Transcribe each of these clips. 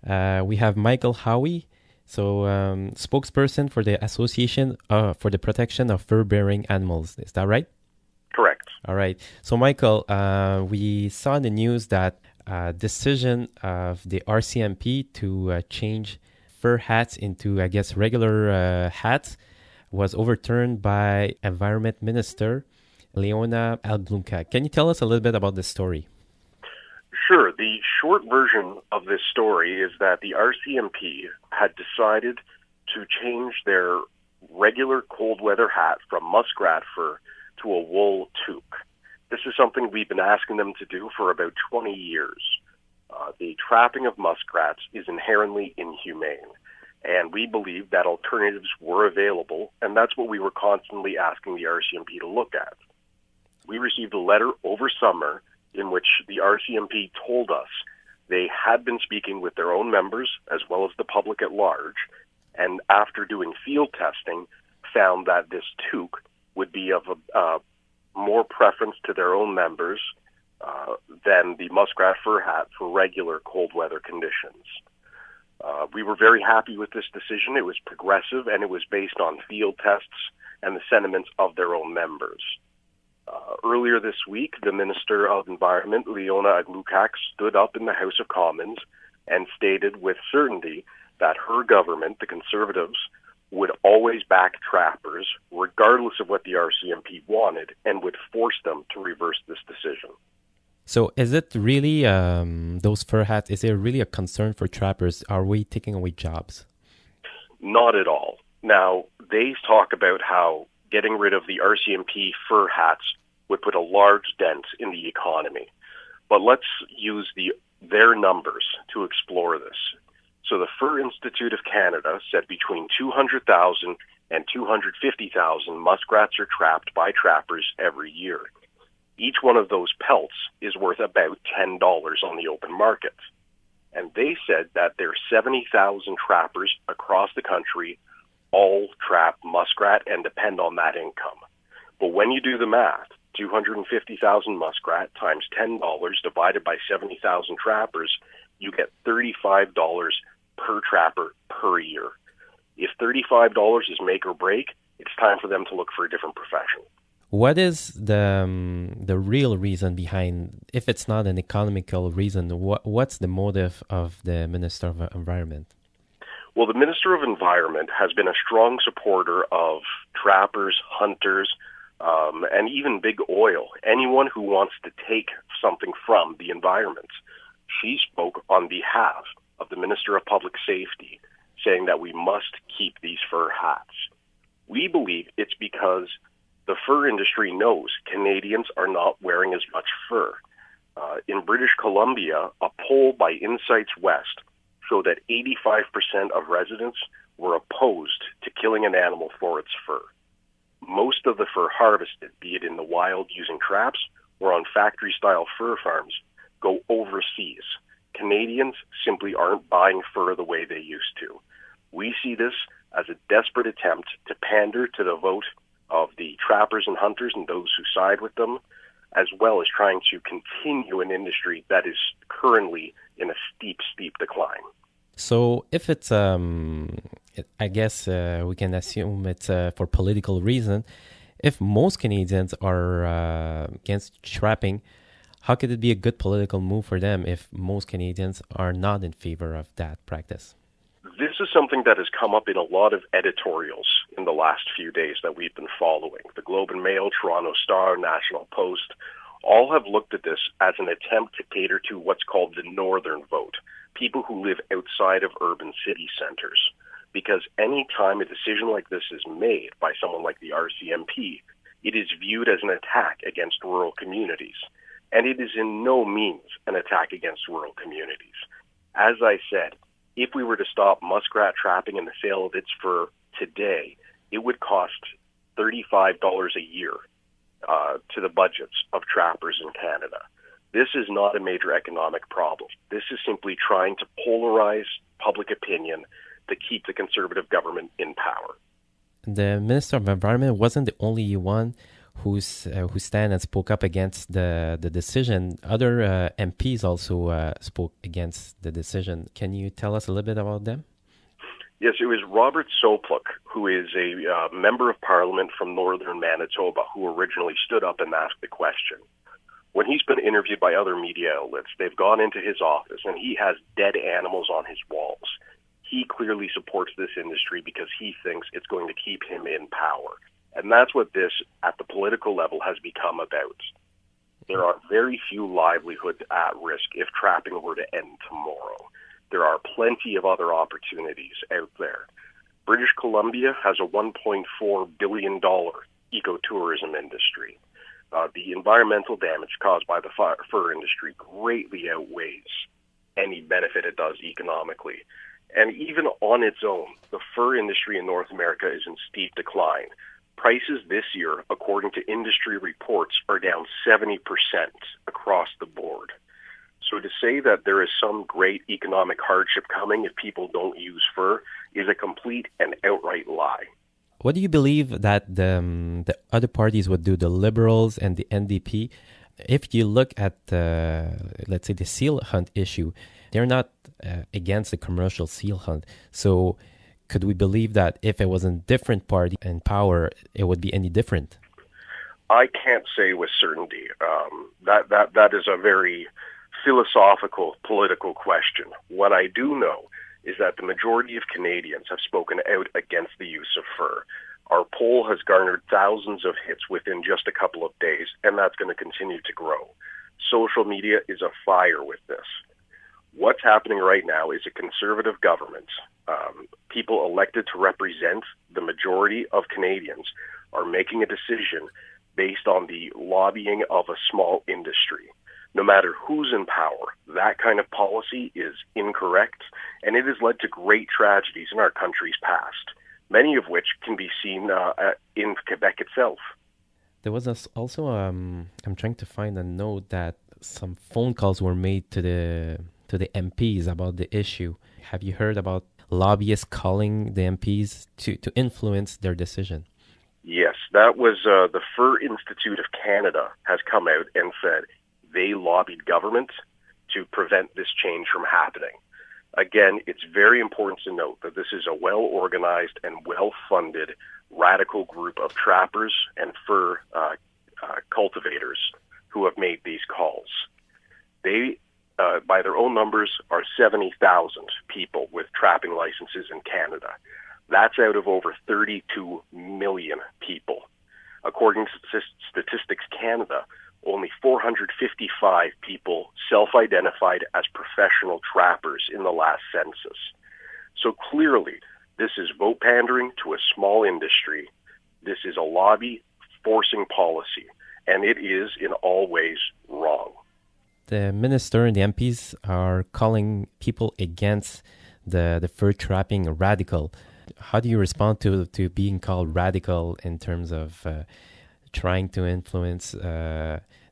We have Micheal Howie, spokesperson for the Association for the Protection of Fur-Bearing Animals. Is that right? Correct. All right. So, Micheal, we saw in the news that decision of the RCMP to change fur hats into, I guess, regular hats was overturned by Environment Minister Leona Aglukkaq. Can you tell us a little bit about this story? Sure. The short version of this story is that the RCMP had decided to change their regular cold weather hat from muskrat fur to a wool toque. This is something we've been asking them to do for about 20 years. The trapping of muskrats is inherently inhumane, and we believe that alternatives were available, and that's what we were constantly asking the RCMP to look at. We received a letter over summer in which the RCMP told us they had been speaking with their own members as well as the public at large, and after doing field testing, found that this toque would be of a more preference to their own members than the muskrat fur hat for regular cold weather conditions. We were very happy with this decision. It was progressive, and it was based on field tests and the sentiments of their own members. Earlier this week, the Minister of Environment, Leona Aglukkaq, stood up in the House of Commons and stated with certainty that her government, the Conservatives, would always back trappers, regardless of what the RCMP wanted, and would force them to reverse this decision. So is it really, those fur hats, is it really a concern for trappers? Are we taking away jobs? Not at all. Now, they talk about how getting rid of the RCMP fur hats would put a large dent in the economy. But let's use their numbers to explore this. So the Fur Institute of Canada said between 200,000 and 250,000 muskrats are trapped by trappers every year. Each one of those pelts is worth about $10 on the open market. And they said that there are 70,000 trappers across the country all trap muskrat and depend on that income. But when you do the math, 250,000 muskrat times $10 divided by 70,000 trappers, you get $35 per trapper per year. If $35 is make or break, it's time for them to look for a different profession. What is the real reason behind, if it's not an economical reason, what's the motive of the Minister of Environment? Well, the Minister of Environment has been a strong supporter of trappers, hunters, and even big oil, anyone who wants to take something from the environment. She spoke on behalf of the Minister of Public Safety, saying that we must keep these fur hats. We believe it's because the fur industry knows Canadians are not wearing as much fur. In British Columbia, a poll by Insights West showed that 85% of residents were opposed to killing an animal for its fur. Most of the fur harvested, be it in the wild using traps or on factory-style fur farms, go overseas. Canadians simply aren't buying fur the way they used to. We see this as a desperate attempt to pander to the vote of the trappers and hunters and those who side with them, as well as trying to continue an industry that is currently in a steep decline. So if it's, I guess we can assume it's for political reason. If most Canadians are against trapping, how could it be a good political move for them if most Canadians are not in favor of that practice? This is something that has come up in a lot of editorials in the last few days that we've been following. The Globe and Mail, Toronto Star, National Post, all have looked at this as an attempt to cater to what's called the northern vote, people who live outside of urban city centers. Because any time a decision like this is made by someone like the RCMP, it is viewed as an attack against rural communities. And it is in no means an attack against rural communities. As I said, if we were to stop muskrat trapping and the sale of its fur today, it would cost $35 a year to the budgets of trappers in Canada. This is not a major economic problem. This is simply trying to polarize public opinion to keep the Conservative government in power. The Minister of Environment wasn't the only one who stand and spoke up against the decision. Other MPs also spoke against the decision. Can you tell us a little bit about them? Yes, it was Robert Sopluk, who is a member of parliament from northern Manitoba, who originally stood up and asked the question. When he's been interviewed by other media outlets, they've gone into his office and he has dead animals on his walls. He clearly supports this industry because he thinks it's going to keep him in power. And that's what this, at the political level, has become about. There are very few livelihoods at risk if trapping were to end tomorrow. There are plenty of other opportunities out there. British Columbia has a $1.4 billion ecotourism industry. The environmental damage caused by the fur industry greatly outweighs any benefit it does economically. And even on its own, the fur industry in North America is in steep decline. Prices this year, according to industry reports, are down 70% across the board. So to say that there is some great economic hardship coming if people don't use fur is a complete and outright lie. What do you believe that the other parties would do, the Liberals and the NDP? If you look at, let's say, the seal hunt issue, they're not against the commercial seal hunt. So could we believe that if it was a different party in power, it would be any different? I can't say with certainty. That is a very philosophical, political question. What I do know is that the majority of Canadians have spoken out against the use of fur. Our poll has garnered thousands of hits within just a couple of days, and that's going to continue to grow. Social media is afire with this. What's happening right now is a conservative government. People elected to represent the majority of Canadians are making a decision based on the lobbying of a small industry. No matter who's in power, that kind of policy is incorrect, and it has led to great tragedies in our country's past, many of which can be seen in Quebec itself. There was also, I'm trying to find a note that some phone calls were made to the MPs about the issue. Have you heard about lobbyists calling the MPs to influence their decision? Yes, that was the Fur Institute of Canada has come out and said they lobbied government to prevent this change from happening. Again, it's very important to note that this is a well-organized and well-funded radical group of trappers and fur cultivators who have made these calls. They, by their own numbers, are 70,000 people with trapping licenses in Canada. That's out of over 32 million people. According to Statistics Canada, only 455 people self-identified as professional trappers in the last census. So clearly, this is vote pandering to a small industry. This is a lobby forcing policy, and it is in all ways wrong. The minister and the MPs are calling people against the fur trapping radical. How do you respond to being called radical in terms of trying to influence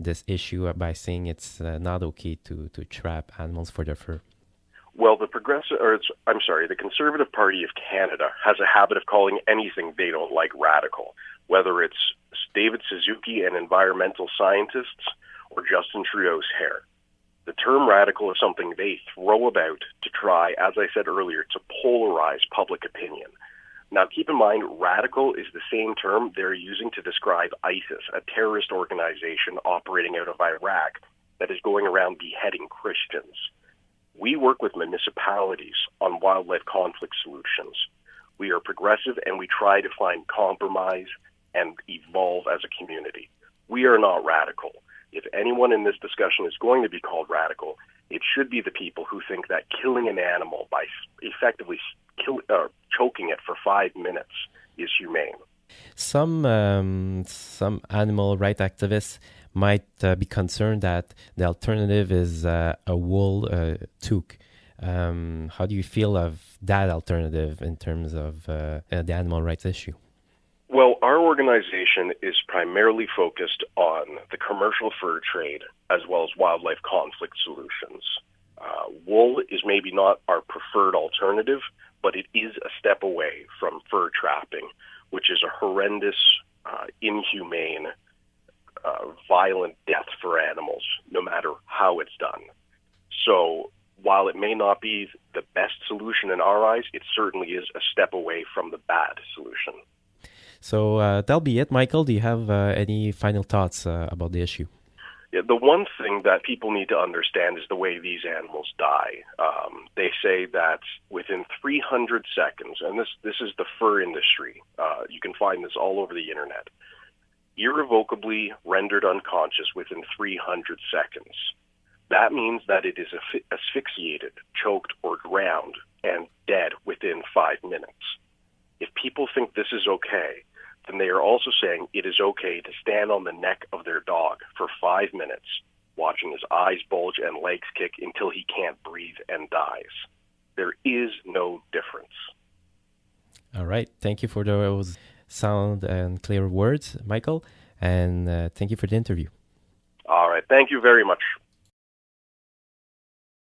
this issue by saying it's not okay to trap animals for their fur? Well, the Conservative Party of Canada has a habit of calling anything they don't like radical, whether it's David Suzuki and environmental scientists or Justin Trudeau's hair. The term radical is something they throw about to try, as I said earlier, to polarize public opinion. Now, keep in mind, radical is the same term they're using to describe ISIS, a terrorist organization operating out of Iraq that is going around beheading Christians. We work with municipalities on wildlife conflict solutions. We are progressive and we try to find compromise and evolve as a community. We are not radical. If anyone in this discussion is going to be called radical, it should be the people who think that killing an animal by effectively choking it for 5 minutes is humane. Some animal rights activists might be concerned that the alternative is a wool toque. How do you feel of that alternative in terms of the animal rights issue? Well, our organization is primarily focused on the commercial fur trade as well as wildlife conflict solutions. Wool is maybe not our preferred alternative, but it is a step away from fur trapping, which is a horrendous, inhumane violent death for animals, no matter how it's done. So while it may not be the best solution in our eyes, it certainly is a step away from the bad solution. So that'll be it. Michael, do you have any final thoughts about the issue? Yeah, the one thing that people need to understand is the way these animals die. They say that within 300 seconds, and this is the fur industry, you can find this all over the internet, irrevocably rendered unconscious within 300 seconds. That means that it is asphyxiated, choked, or drowned, and dead within 5 minutes. If people think this is okay, then they are also saying it is okay to stand on the neck of their dog for 5 minutes, watching his eyes bulge and legs kick until he can't breathe and dies. There is no difference. All right. Thank you for those sound and clear words, Michael, and thank you for the interview. All right. Thank you very much.